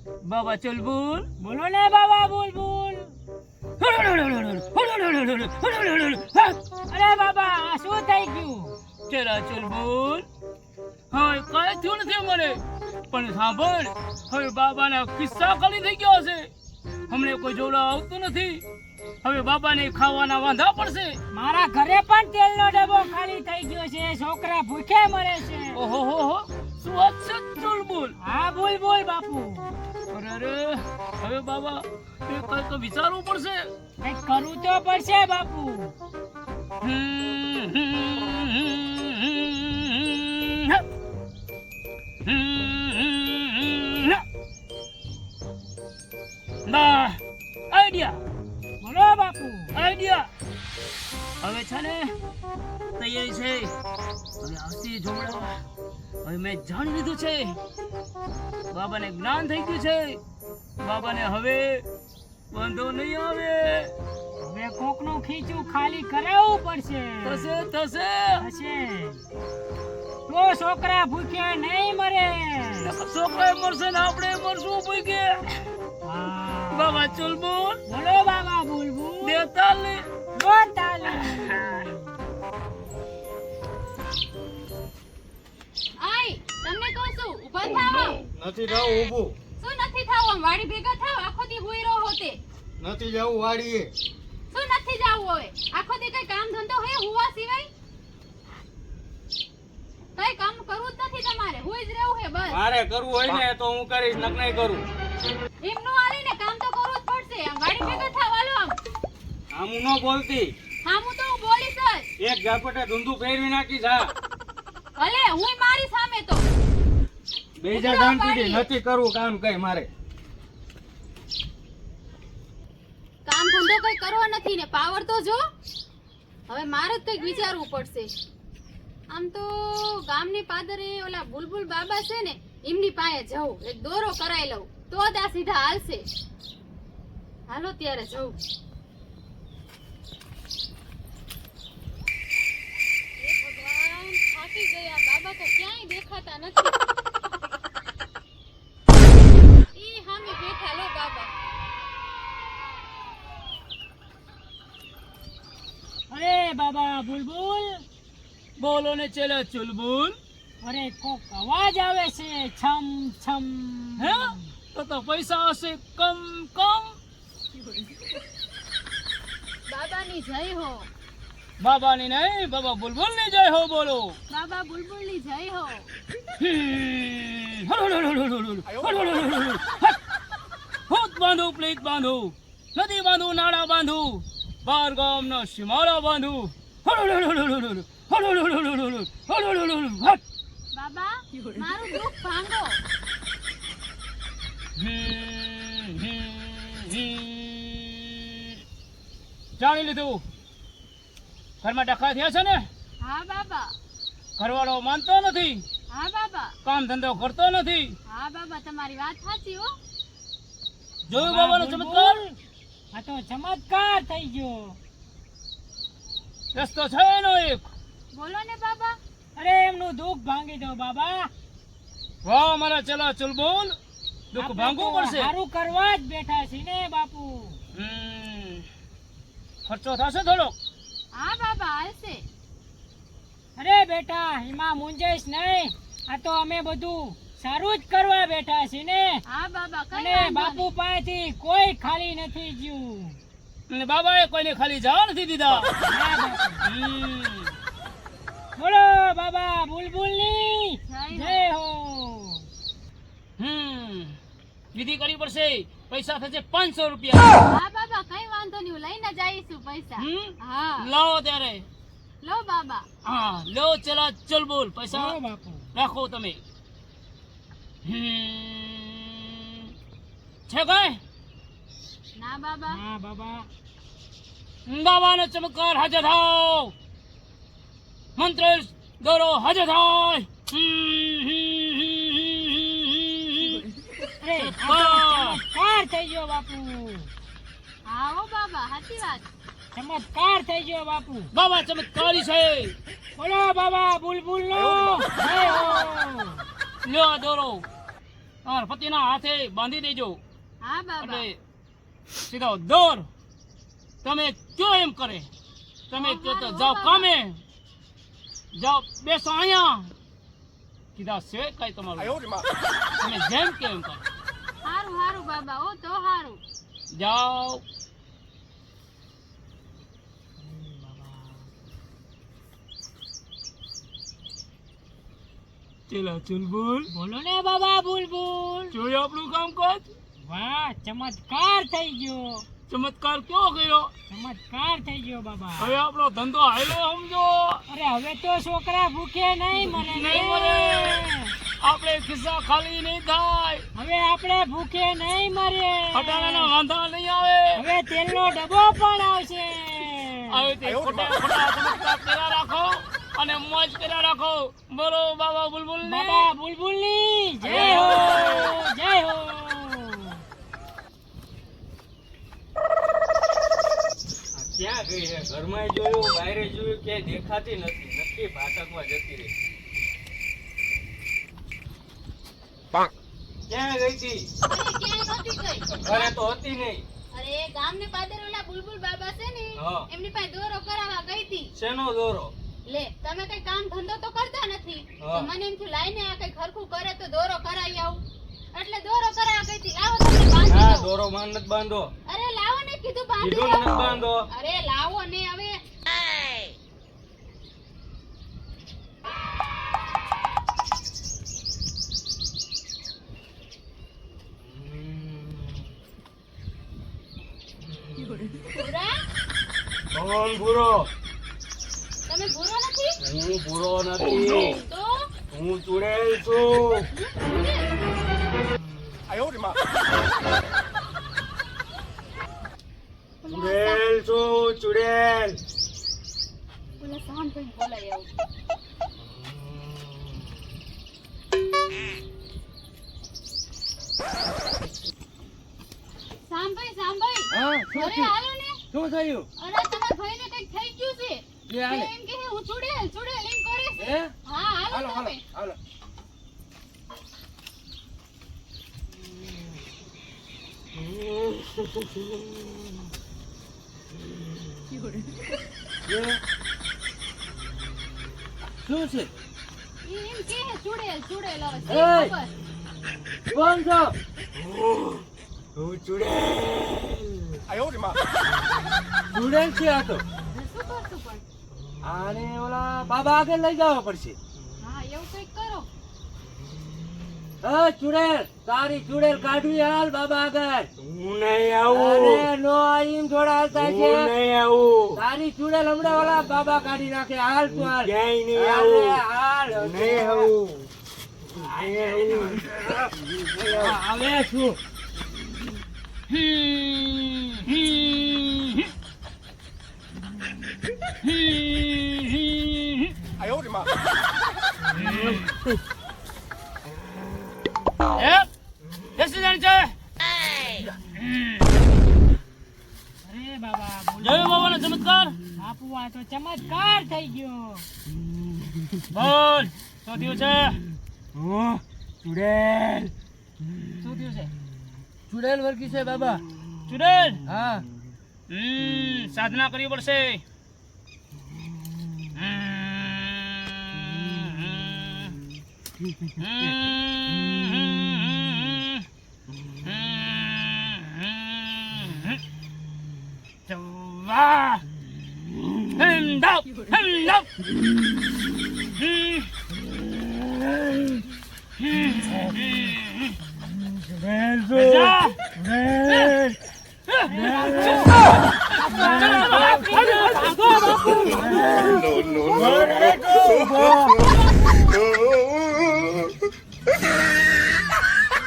બાબા ચુલબુલ બોલો ને બાબા બુલબુલ. અરે બાબા આ શું થઈ ગયું? ચલા ચુલબુલ હવે કઈ થયું નથી મને પણ સાંભળ હવે બાબાના કિસ્સા ખાલી થઈ ગયો છે હમણે કોઈ જોડા આવતું નથી હવે બાબાને ખાવાના વાંધા પડશે મારા ઘરે પણ તેલનો ડબ્બો ખાલી થઈ ગયો છે. છોકરા ભૂખ્યા મરે છે. ઓહો હો હો શું વાત છે ચુલબુલ હા બુલબુલ બાપુ. અરે હવે બાબા એ કઈ તો વિચારવું પડશે કંઈક કરવું તો પડશે બાપુ. આઈડિયા બોલો બાપુ. આઈડિયા હવે છે ને તૈયારી છે હવે આવશે જોમડા હવે મેં જાણી લીધું છે બાબાને જ્ઞાન થઈ ગયું છે બાબાને હવે વાંધો નહીં આવે હવે કોકનું ખીચું ખાલી કરાવવું પડશે. થશે થશે થશે તો છોકરા ભૂખ્યા નહીં મરે. છોકરા મરશે ને આપણે મરશું ભૂગે હા. બાબા ચુલબુલ બોલો બાબા બુલબુલ. બે તાલી દો તાલી. આય તમને કહું છું ઊભા થાઓ. નથી જાવું ઊભું. શું નથી થાવ? આમ વાડી ભેગા થાવ. આખો દી હુઈ રહો હોતે. નથી જાવું વાડીએ. શું નથી જાવું હવે? આખો દી કઈ કામ ધંધો હે હુવા સિવાય? કઈ કામ કરવું જ નથી તમારે. હુઈ જ રહેવું હે બસ. મારે કરવું હોય ને તો હું કરીશ નક નહીં કરું. એમનું આલે ને કામ તો કરવું જ પડશે. આમ વાડી ભેગા થાવ હાલો આમ. આમ ન બોલતી. હા હું તો હું બોલીશ જ. એક ઝાપટે ધૂંધું ફેરવી નાખી જા. ભલે હુંય મારી સામે તો. બેજા શાંતિથી નથી કરવું કામ કઈ મારે. કામ ધંધો કઈ કરવો નથી ને પાવર તો જો. હવે મારે જ કઈક વિચારવું પડશે. આમ તો ગામની પાદરે ઓલા બુલબુલ બાબા છે ને એમની પાસે જવું એક દોરો કરાઈ લઉં તો જ આ સીધા હાલશે. હાલો ત્યારે જવું. હે ભગવાન થાકી ગયા. બાબા તો ક્યાંય દેખાતા નથી. ઈ હામે બેઠા લો બાબા. અરે બાબા બુલબુલ. બોલો ને ચલા ચુલબુલ અરે કોક અવાજ આવે છે છમ છમ. હે તો પૈસા હશે કમ કમ બાબાની જય હો. બાબાની નહીં બાબા બુલબુલ ની જય હો બોલો બાબા બુલબુલની જય હો. હોત બાંધો પ્લેટ બાંધો નદી બાંધો નાળા બાંધો બાર ગામના સીમાડા બાંધો બાબા મારું દુઃખ ભાંગો. જાણી લીધું ઘરમાં ડખા થયા છે ને હા બાબા. ઘરવાળો માનતો નથી હા બાબા. કામ ધંધો કરતો નથી હા બાબા તમારી વાત સાચી હો. જોયું બાબાનો ચમત્કાર આ તો ચમત્કાર થઈ ગયો. રસ્તો છે એનો એક બોલો ને બાબા. અરે એમનું દુઃખ ભાંગી દો બાબા. વાહ મારા ચલા ચુલબુલ દુઃખ ભાંગવું પડશે સારું કરવા જ બેઠા છીએ ને બાપુ. ખર્ચો થશે થોડો હા બાબા હાલશે. અરે બેટા એમાં મૂંઝાઈશ નહીં. આ તો અમે બધું સારું જ કરવા બેઠા છીએ ને. હા બાબા કઈ અને વાંધો બાપુ નહીં. પાસેથી કોઈ ખાલી નથી ગયું. અને બાબાએ કોઈને ખાલી જવા નથી દીધા હા બાપુ. બોલો બાબા બુલબુલની જય હો. વિધિ કરવી પડશે પૈસા થશે 500 રૂપિયા હા બાબા કઈ વાંધો નહીં. હું લઈને જ આવીશું પૈસા. હા લાવો ત્યારે લો બાબા. હા લો ચલા ચુલબુલ પૈસા બોલો બાપુ. રાખો તમે છે કઈ ના બાબા. હા બાબા. બાબાનો ચમત્કાર હાજર થાવ મંત્ર દોરો હાજર થાય અરે ચમત્કાર થઈ ગયો બાપુ. હા હો બાબા સાચી વાત. ચમત્કાર થઈ ગયો બાપુ. બાબા ચમત્કારી છે બોલો બાબા બુલબુલ નો જય હો. લ્યો આ દોરો તમારા પતિના હાથે બાંધી દેજો હા બાબા એટલે સીધો દોર તમે કયો એમ કરે તમે કયો તો જાઓ કામે જાઓ બેસો અહીંયા કીધા સિવાય કઈ તમારું તમે જેમ કે એમ કરો હારું હારું બાબા ઓ તો હારું જાઓ ચલા ચુલબુલ બોલો ને બાબા બુલબુલ જોયું આપણું કામકાજ વાહ ચમત્કાર થઈ ગયો ચમત્કાર કેવો કર્યો ચમત્કાર થઈ ગયો બાબા હવે આપણો ધંધો હાલો સમજો અરે હવે તો છોકરા ભૂખે નહીં મરે નહીં મરે. આપણે ખિસ્સા ખાલી નહીં થાય હવે આપણે ભૂખે નહીં મરે અટાણાના વાંધા નહીં આવે હવે તેલનો ડબ્બો પણ આવશે હવે તે ખોટા ખોટા ચમત્કાર કર્યા રાખો અને મોજ કર્યા રાખો બોલો બાબા બુલબુલ ને બાબા બુલબુલની જય હો જય હો ક્યાં ગઈ છે ઘરમાં જોયું બહાર જોયું ક્યાંય દેખાતી નથી નક્કી ભાટકમાં જતી રહી ક્યાં ગઈ હતી અરે ક્યાંય નહોતી ગઈ ઘરે તો હતી નહીં અરે ગામની પાદર ઓલા બુલબુલ બાબા છે ને હા. એમની પાસે દોરો કરાવવા ગઈ હતી શેનો દોરો લે તમે કઈ કામ ધંધો તો કરતા નથી હા. તો મને એમ થયું લાઈને આ કઈ ખરખું કરે તો દોરો કરાવી આવું એટલે દોરો કરાવવા ગઈ હતી લાવો તમને બાંધી હા દઉં. દોરો માં નથી બાંધો અરે લાવો ને કીધું બાંધી કીધું દઉં. નથી બાંધો અરે લાવો ને હવે ભૂરા કોણ ભૂરો તમે ભૂરો નથી હું ભૂરો નથી તો હું ચુડેલ છું ચુડેલ છું ચુડેલ ઓલા શાંત થઈને બોલાય આવું સાંભળ હા ઘરે હાલો ને શું થયું અરે તમારા ભાઈને કઈક થઈ ગયું છે લે હાલે. એમ કે હું ચુડેલ ચુડેલ એમ કરે છે હે હા હાલો હાલો તમે હાલો શું છે ઈ એમ કે ચુડેલ ચુડેલ હવે એય! શી ખબર? કોણ છો હું ચુડેલ ચુડેલ છે આ તો શું કરશું પણ આને ઓલા બાબા આગળ લઈ જવા પડશે હા એવું કઈક કરો હા ચુડેલ તારી ચુડેલ કાઢવી હાલ બાબા આગળ હું નહીં અરે નો આઈમ થોડા હાલતા છે હું નહીં આવું તારી ચુડેલ હમણાં ઓલા બાબા કાઢી નાખે હાલ તું હાલ ક્યાંય નહીં આવું હાલ નહીં આવું આવે છું એક્સિડન્ટ છે અરે બાબા બોલ જોયું બાબાનો ચમત્કાર બાપુ આ તો ચમત્કાર થઈ ગયો બોલ શું થયું છે ચુડેલ શું થયું છે ચુડેલ વર્ગી છે બાબા ચુડેલ હા સાધના કરવી પડશે વાહ હેન્ડ અપ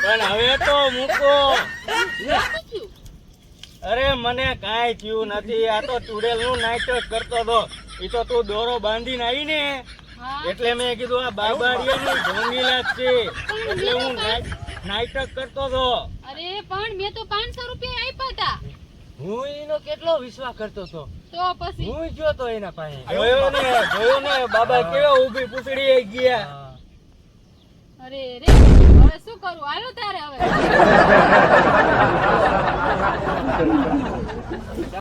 પણ હવે તો મૂકો શું થયું? અરે મને કાંઈ થયું નથી આ તો ચુડેલ નું નાટક કરતો હતો એ તો તું દોરો બાંધીને આવી ને હા એટલે મેં કીધું આ બાબાડિયાની ઢોંગી લાગશે એટલે હું નાટક કરતો હતો અરે પણ મેં તો 500 રૂપિયા આપ્યા હતા હું એનો કેટલો વિશ્વાસ કરતો હતો તો પછી હું ગયો તો એના પાસે જોયો ને બાબા કેવો ઊભી પૂછડી ગયા અરે રે હવે શું કરું હાલો તારે હવે